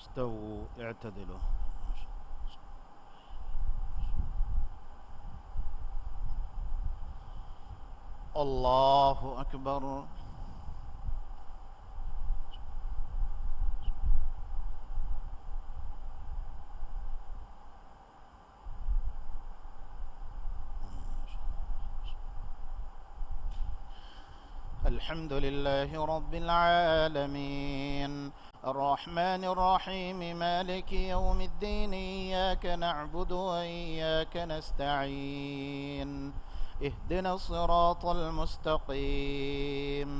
استووا اعتدلوا. الله أكبر. الحمد لله رب العالمين الرحمن الرحيم مالك يوم الدين إياك نعبد وإياك نستعين اهدنا الصراط المستقيم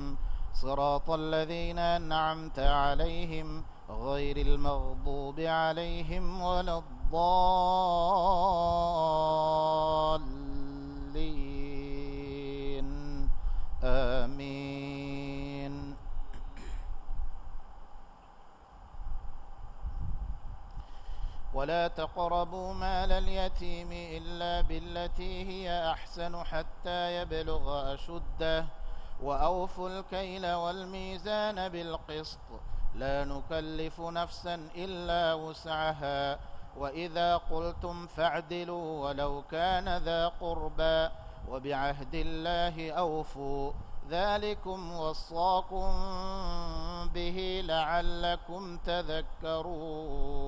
صراط الذين أنعمت عليهم غير المغضوب عليهم ولا الضالين آمين. ولا تقربوا مال اليتيم إلا بالتي هي أحسن حتى يبلغ أشده وأوفوا الكيل والميزان بالقسط لا نكلف نفسا إلا وسعها وإذا قلتم فاعدلوا ولو كان ذا قربى وبعهد الله أوفوا ذلكم وصاكم به لعلكم تذكرون.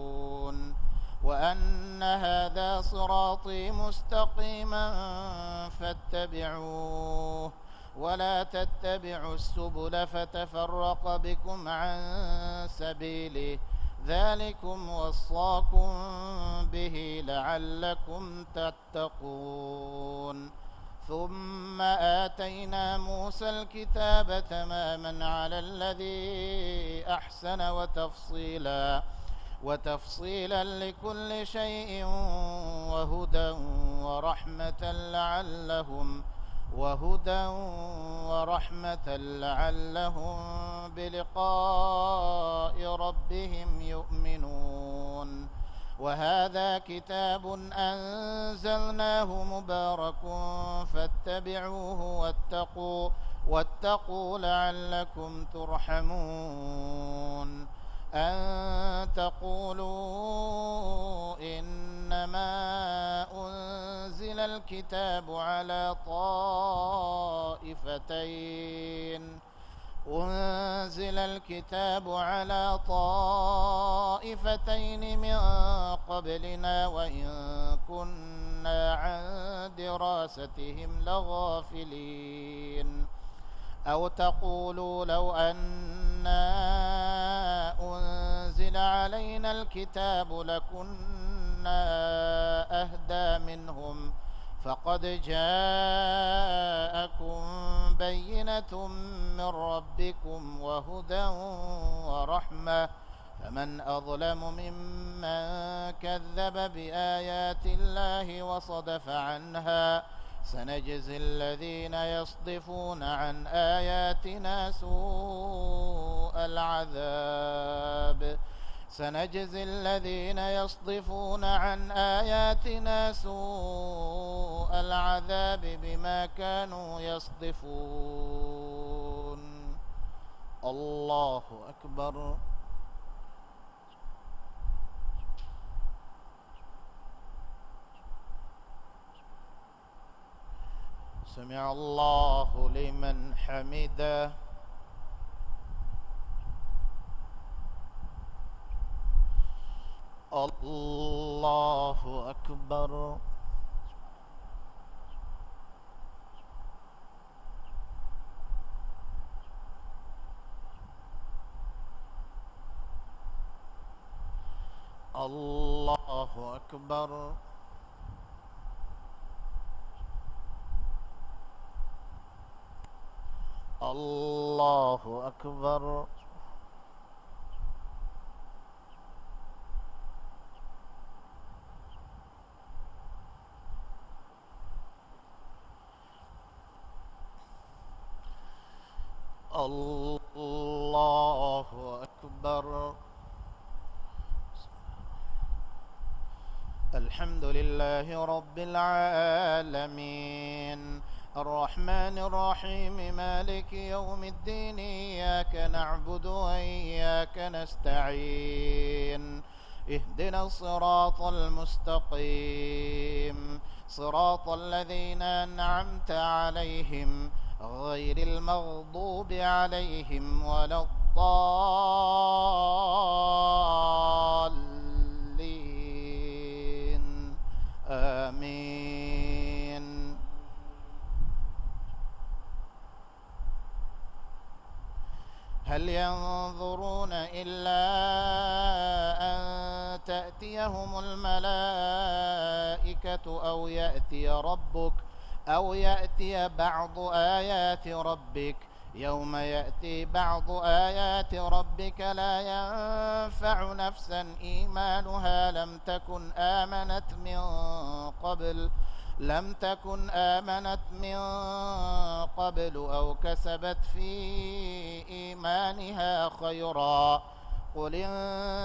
وأن هذا صراطي مستقيما فاتبعوه ولا تتبعوا السبل فتفرق بكم عن سبيله ذلكم وصاكم به لعلكم تتقون. ثم آتينا موسى الكتاب تماما على الذي أحسن وتفصيلا لكل شيء وهدى ورحمة لعلهم بلقاء ربهم يؤمنون. وهذا كتاب أنزلناه مبارك فاتبعوه واتقوا لعلكم ترحمون. أن تقولوا إنما أنزل الكتاب على طائفتين من قبلنا وإن كنا عن دراستهم لغافلين. أو تقولوا لو أنا أنزل علينا الكتاب لكنا أهدى منهم فقد جاءكم بينة من ربكم وهدى ورحمة فمن أظلم ممن كذب بآيات الله وصدف عنها سنجزي الذين يصدفون عن آياتنا سوء العذاب بما كانوا يصدفون. الله أكبر. سمع الله لمن حمده. الله أكبر. الله أكبر. الله أكبر. الله أكبر. الحمد لله رب العالمين الرحمن الرحيم مالك يوم الدين إياك نعبد وإياك نستعين اهدنا الصراط المستقيم صراط الذين أنعمت عليهم غير المغضوب عليهم ولا الضالين آمين. هل ينظرون إلا أن تأتيهم الملائكة أو يأتي بعض آيات ربك يوم يأتي بعض آيات ربك لا ينفع نفسا إيمانها لم تكن آمنت من قبل أو كسبت في إيمانها خيرا قل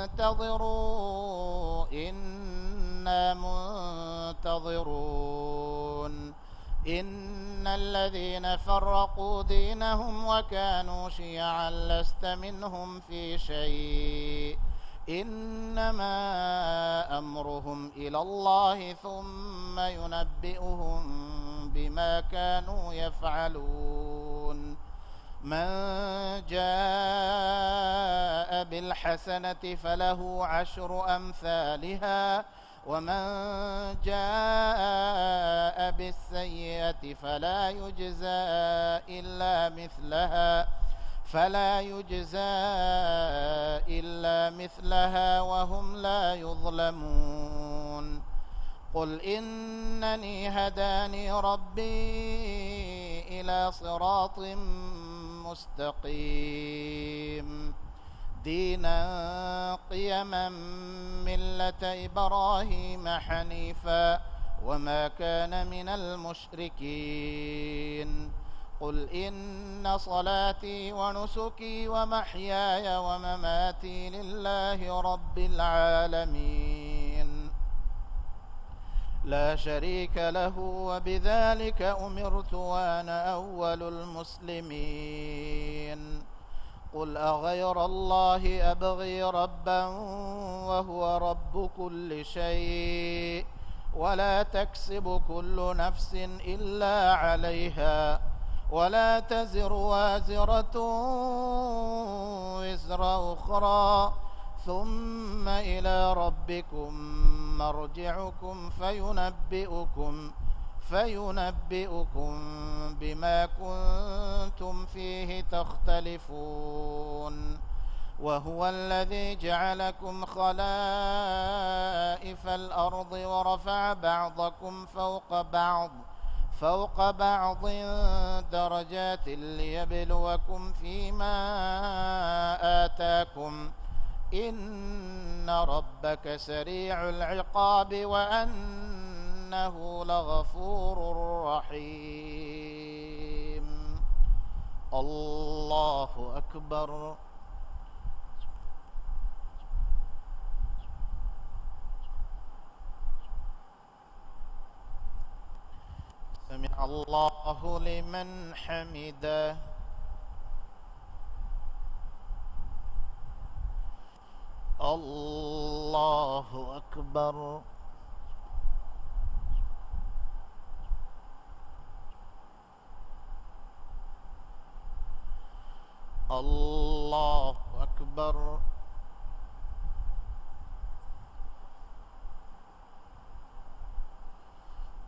انتظروا إنا منتظرون. إن الذين فرقوا دينهم وكانوا شيعا لست منهم في شيء إنما أمرهم إلى الله ثم ينبئهم بما كانوا يفعلون. من جاء بالحسنة فله 10 أمثالها ومن جاء بالسيئة فلا يجزى إلا مثلها وهم لا يظلمون. قل إنني هداني ربي إلى صراط مستقيم دينا قيما ملة إبراهيم حنيفا وما كان من المشركين. قل إن صلاتي ونسكي ومحياي ومماتي لله رب العالمين لا شريك له وبذلك أمرت وأنا أول المسلمين. قل أغير الله أبغي ربا وهو رب كل شيء ولا تكسب كل نفس إلا عليها ولا تزر وازرة وزر أخرى ثم إلى ربكم مرجعكم فينبئكم بما كنتم فيه تختلفون. وهو الذي جعلكم خلائف الأرض ورفع بعضكم فوق بعض درجات ليبلوكم فيما آتاكم إن ربك سريع العقاب وأنه لغفور رحيم. الله أكبر. سمع الله لمن حمده. الله أكبر. الله أكبر.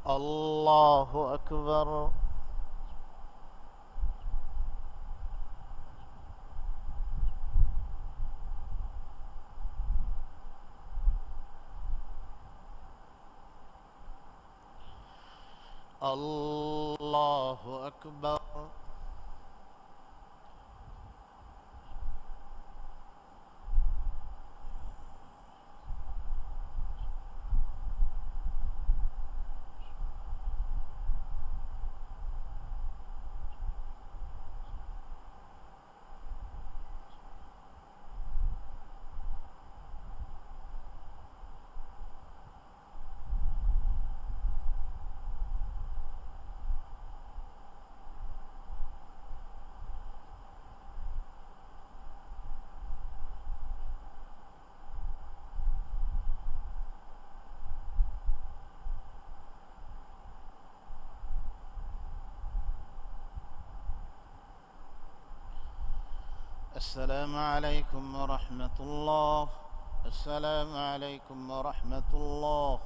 الله أكبر. الله أكبر. السلام عليكم ورحمة الله. السلام عليكم ورحمة الله.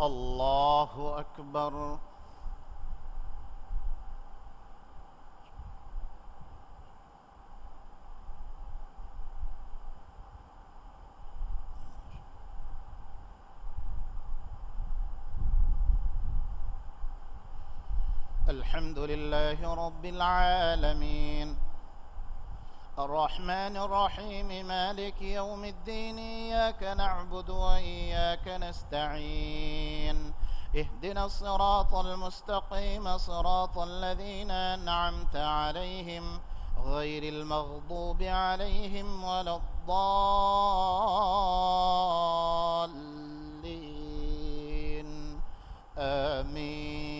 الله أكبر. الحمد لله رب العالمين، الرحمن الرحيم، مالك يوم الدين، إياك نعبد وإياك نستعين، اهدنا الصراط المستقيم، صراط الذين أنعمت عليهم غير المغضوب عليهم ولا الضالين، آمين.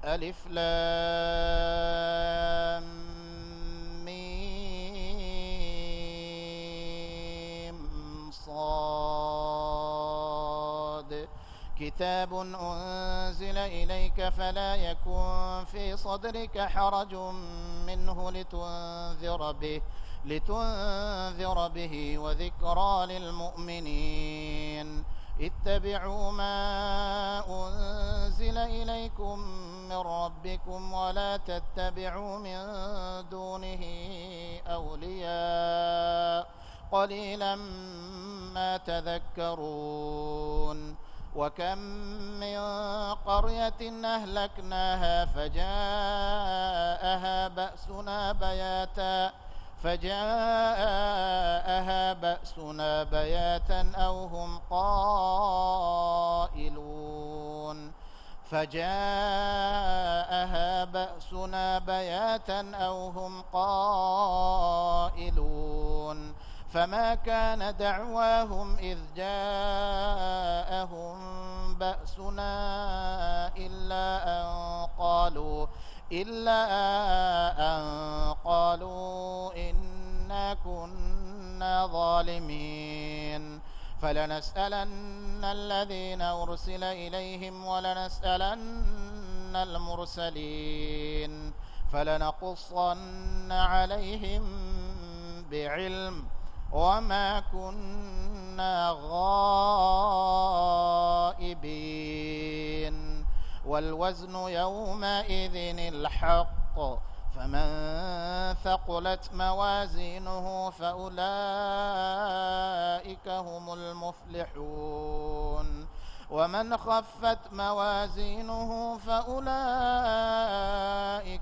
ألف لام ميم صاد. كتاب أنزل إليك فلا يكن في صدرك حرج منه لتنذر به وذكرى للمؤمنين. اتبعوا ما أنزل إليكم من ربكم ولا تتبعوا من دونه أولياء قليلا ما تذكرون. وكم من قرية أهلكناها فجاءها بأسنا بياتا أو هم قائلون. فما كان دعواهم إذ جاءهم بأسنا إلا أن قالوا إنا كنا ظالمين. فلنسألن الذين أرسل إليهم ولنسألن المرسلين، فلنقصن عليهم بعلم وما كنا غائبين. والوزن يومئذ الحق، فمن ثقلت موازينه فأولئك هم المفلحون. ومن خفت موازينه فأولئك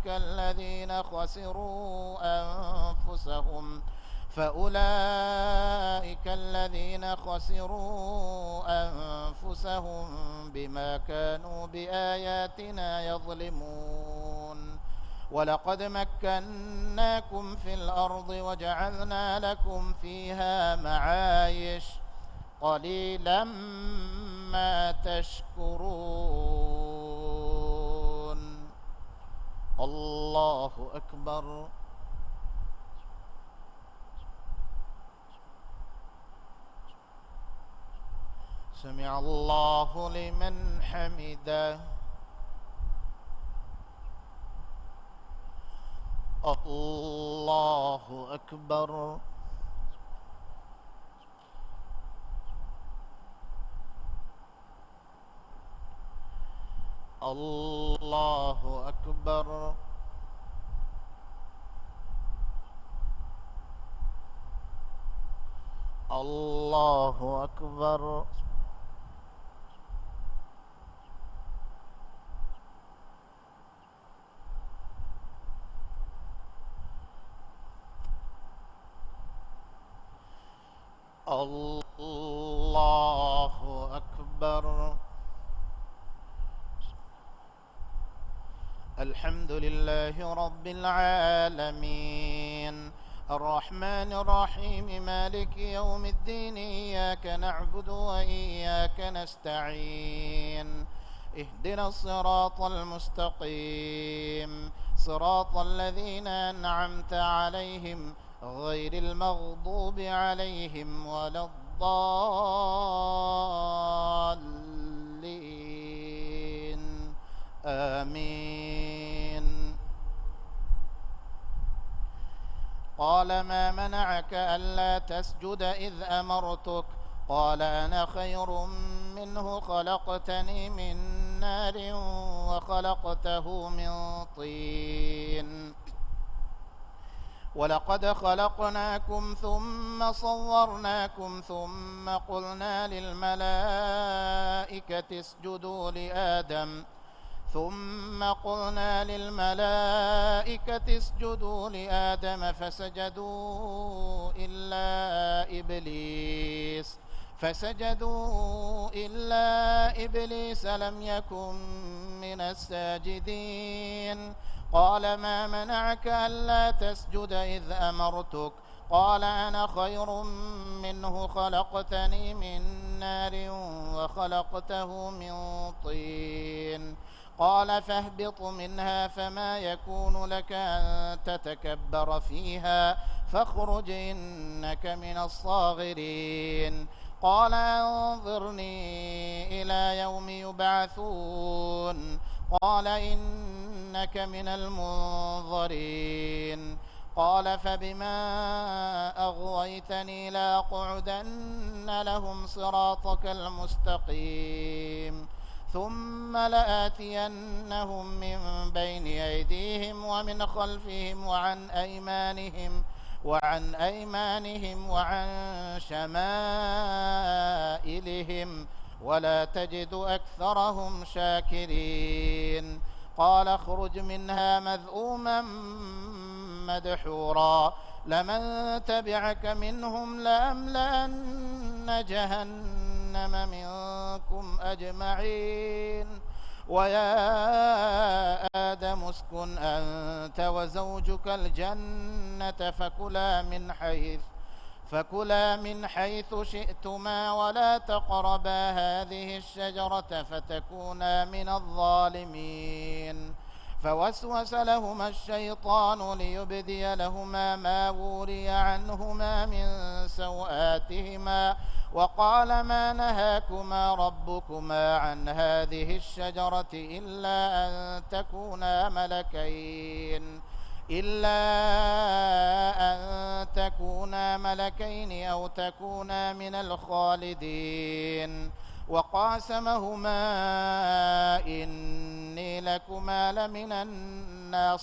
الذين خسروا أنفسهم بما كانوا بآياتنا يظلمون. ولقد مكناكم في الأرض وجعلنا لكم فيها معايش، قليلا ما تشكرون. الله أكبر. سمع الله لمن حمده. الله أكبر. الله أكبر. الله أكبر. الله أكبر. الحمد لله رب العالمين، الرحمن الرحيم، مالك يوم الدين، إياك نعبد وإياك نستعين، اهدنا الصراط المستقيم، صراط الذين أنعمت عليهم غير المغضوب عليهم ولا الضالين، آمين. قال ما منعك ألا تسجد إذ أمرتك؟ قال أنا خير منه، خلقتني من نار وخلقته من طين. ولقد خلقناكم ثم صورناكم ثم قلنا للملائكة اسجدوا لآدم فسجدوا إلا إبليس لم يكن من الساجدين. قال ما منعك ألا تسجد إذ أمرتك؟ قال أنا خير منه، خلقتني من نار وخلقته من طين. قال فاهبط منها فما يكون لك أن تتكبر فيها فاخرج إنك من الصاغرين. قال أنظرني إلى يوم يبعثون. قال إنك من المنظرين. قال فبما أغويتني لأقعدن لهم صراطك المستقيم ثم لآتينهم من بين أيديهم ومن خلفهم وعن أيمانهم وعن شمائلهم ولا تجد أكثرهم شاكرين. قال اخرج منها مذءوما مدحورا لمن تبعك منهم لأملأن جهنم منكم أجمعين. ويا آدم اسكن أنت وزوجك الجنة فكلا من حيث شئتما ولا تقربا هذه الشجرة فتكونا من الظالمين. فوسوس لهما الشيطان ليبدي لهما ما وري عنهما من سوآتهما وقال ما نهاكما ربكما عن هذه الشجرة إلا أن تكونا ملكين أو تكونا من الخالدين. وقاسمهما إني لكما لمن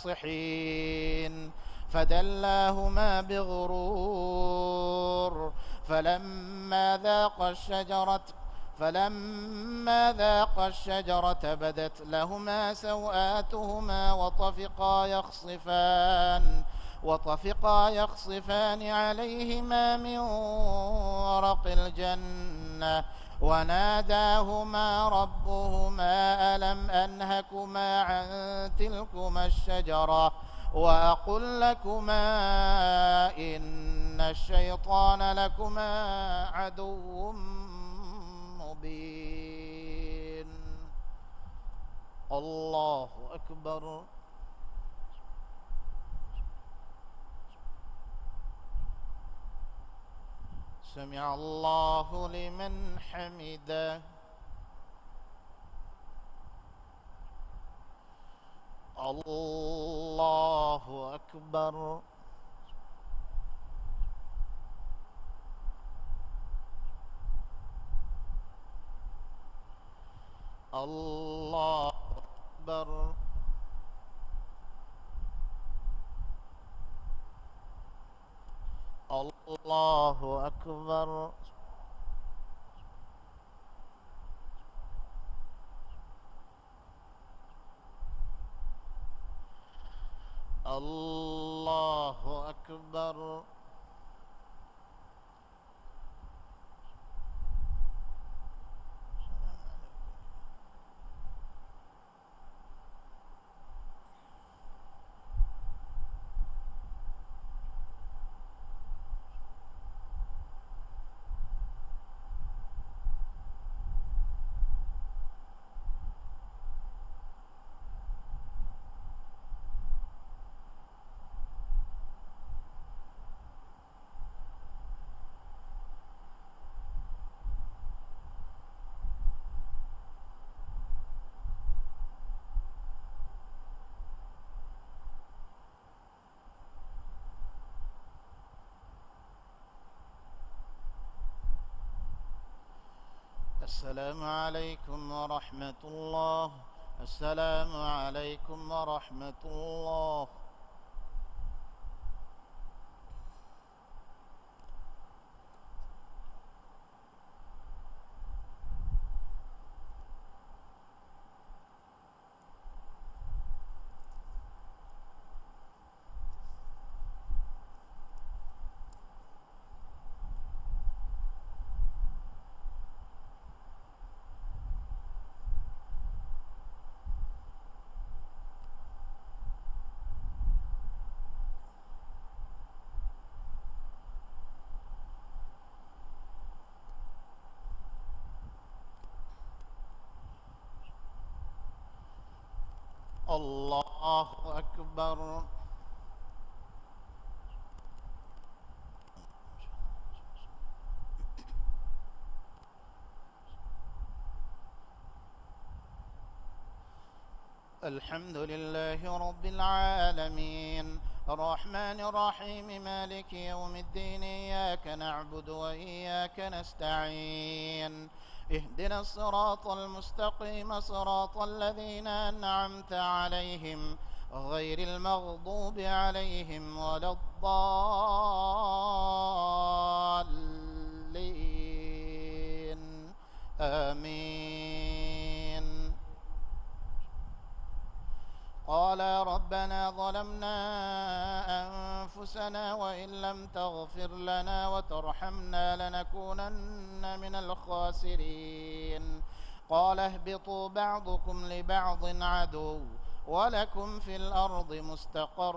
الناصحين. فدلاهما بغرور فلما ذاقا الشجرة بدت لهما سوآتهما وطفقا يخصفان عليهما من ورق الجنة وناداهما ربهما ألم أنهكما عن تلكما الشجرة وأقل لكما إن الشيطان لكما عدو مبين. الله أكبر. سمع الله لمن حمده. الله أكبر. الله أكبر. الله أكبر. الله أكبر. السلام عليكم ورحمة الله. السلام عليكم ورحمة الله. الله أكبر. الحمد لله رب العالمين، الرحمن الرحيم، مالك يوم الدين، إياك نعبد وإياك نستعين. اهدنا الصراط المستقيم، صراط الذين أنعمت عليهم غير المغضوب عليهم ولا الضالين. آمين. قال ربنا ظلمنا أنفسنا وإن لم تغفر لنا وترحمنا لنكونن من الخاسرين. قال اهبطوا بعضكم لبعض عدو ولكم في الأرض مستقر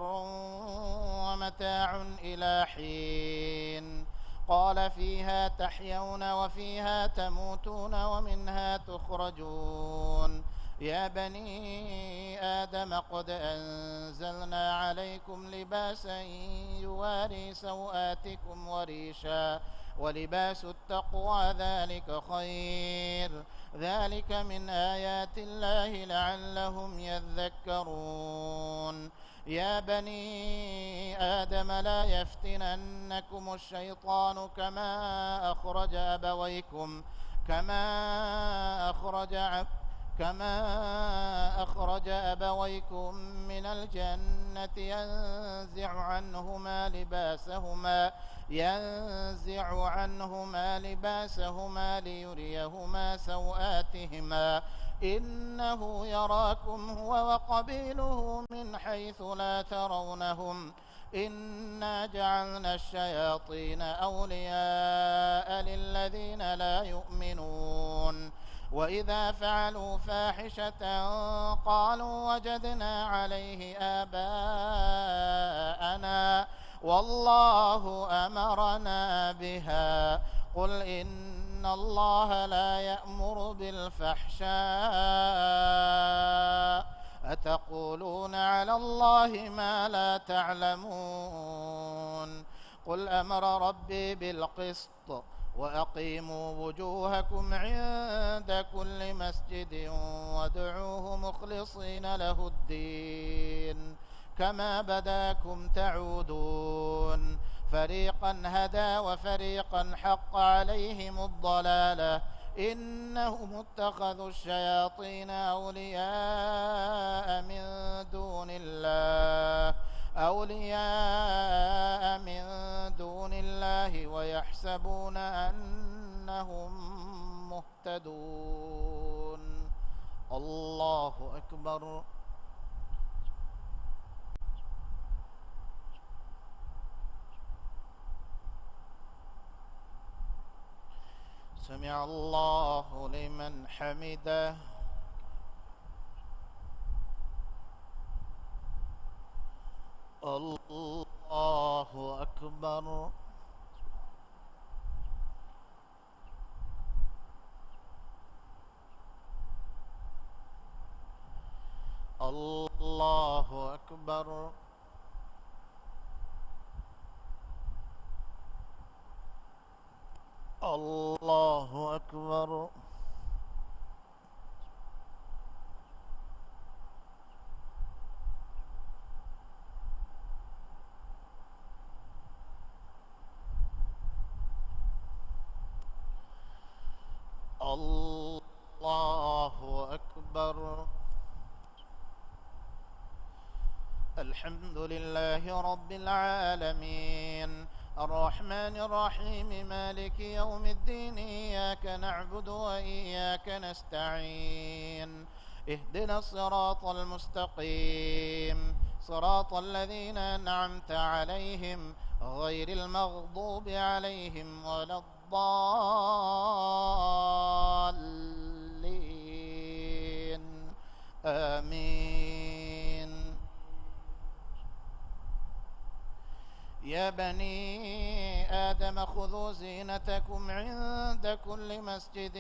ومتاع إلى حين. قال فيها تحيون وفيها تموتون ومنها تخرجون. يا بني آدم قد أنزلنا عليكم لباسا يواري سوآتكم وريشا ولباس التقوى ذلك خير. ذلك من آيات الله لعلهم يذكرون. يا بني آدم لا يفتننكم الشيطان كما أخرج أبويكم من الجنة ينزع عنهما لباسهما ليريهما سوآتهما إنه يراكم هو وقبيله من حيث لا ترونهم. إنا جعلنا الشياطين أولياء للذين لا يؤمنون. وإذا فعلوا فاحشة قالوا وجدنا عليه آباءنا والله أمرنا بها. قل إن الله لا يأمر بالفحشاء أتقولون على الله ما لا تعلمون. قل أمر ربي بالقسط وأقيموا وجوهكم عند كل مسجد وادعوه مخلصين له الدين كما بداكم تعودون. فريقا هدى وفريقا حق عليهم الضلالة إنهم اتخذوا الشياطين أولياء من دون الله ويحسبون أنهم مهتدون. الله أكبر. سمع الله لمن حمده. الله أكبر. الله أكبر. الله أكبر. الله الحمد لله رب العالمين الرحمن الرحيم مالك يوم الدين إياك نعبد وإياك نستعين اهدنا الصراط المستقيم صراط الذين أنعمت عليهم غير المغضوب عليهم ولا الضالين آمين. يا بني آدم خذوا زينتكم عند كل مسجد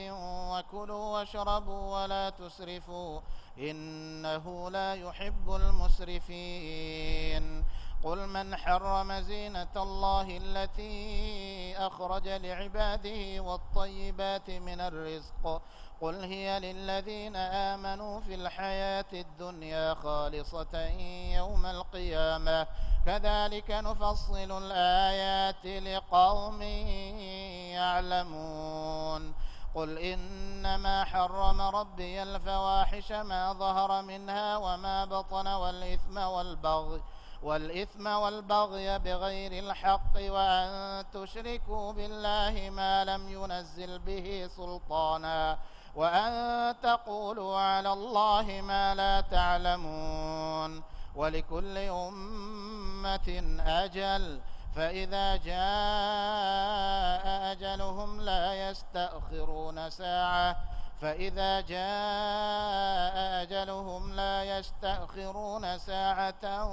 وكلوا واشربوا ولا تسرفوا إنه لا يحب المسرفين. قل من حرم زينة الله التي أخرج لعباده والطيبات من الرزق قل هي للذين آمنوا في الحياة الدنيا خالصة يوم القيامة كذلك نفصل الآيات لقوم يعلمون. قل إنما حرم ربي الفواحش ما ظهر منها وما بطن والإثم والبغي بغير الحق وأن تشركوا بالله ما لم ينزل به سلطانا وأن تقولوا على الله ما لا تعلمون. ولكل أمة أجل فإذا جاء أجلهم لا يستأخرون ساعة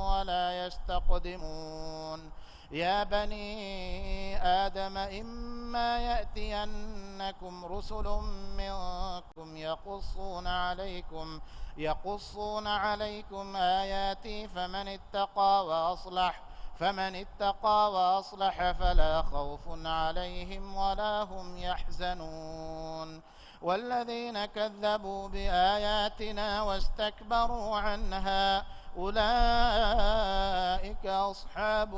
ولا يستقدمون. يا بني آدم إما يأتينكم رسل منكم يقصون عليكم آياتي فمن اتقى وأصلح فلا خوف عليهم ولا هم يحزنون. والذين كذبوا بآياتنا واستكبروا عنها أولئك أصحاب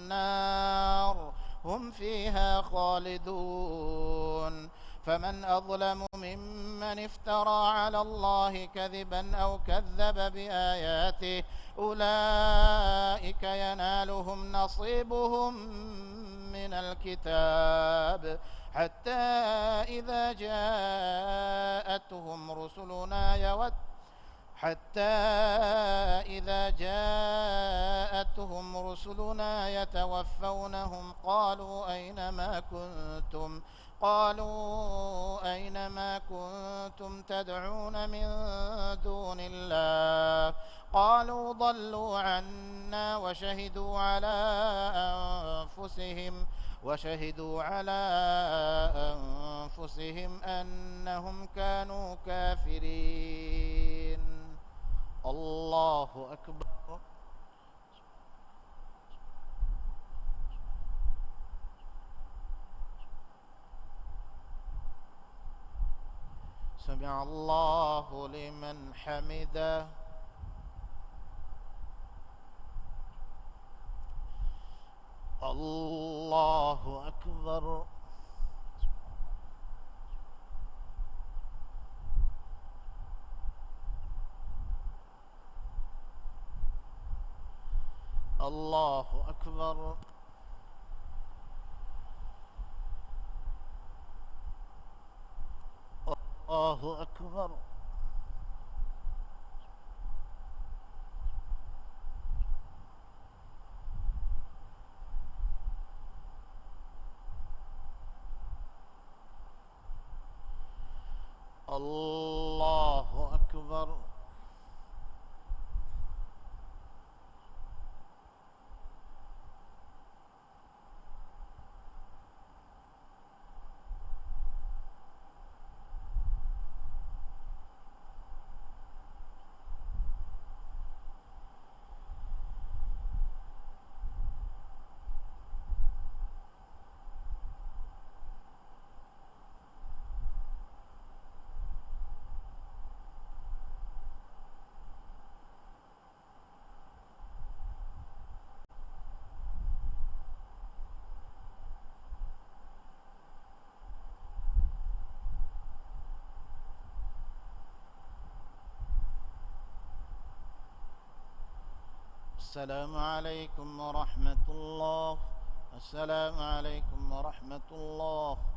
النار هم فيها خالدون. فمن أظلم ممن افترى على الله كذبا أو كذب بآياته أولئك ينالهم نصيبهم من الكتاب حتى إذا جاءتهم رسلنا يتوفونهم قالوا أين ما كنتم تدعون من دون الله قالوا ضلوا عنا وشهدوا على أنفسهم أنهم كانوا كافرين. الله أكبر. سمع الله لمن حمده. الله أكبر. الله أكبر. الله أكبر. الله أكبر. السلام عليكم ورحمة الله. السلام عليكم ورحمة الله.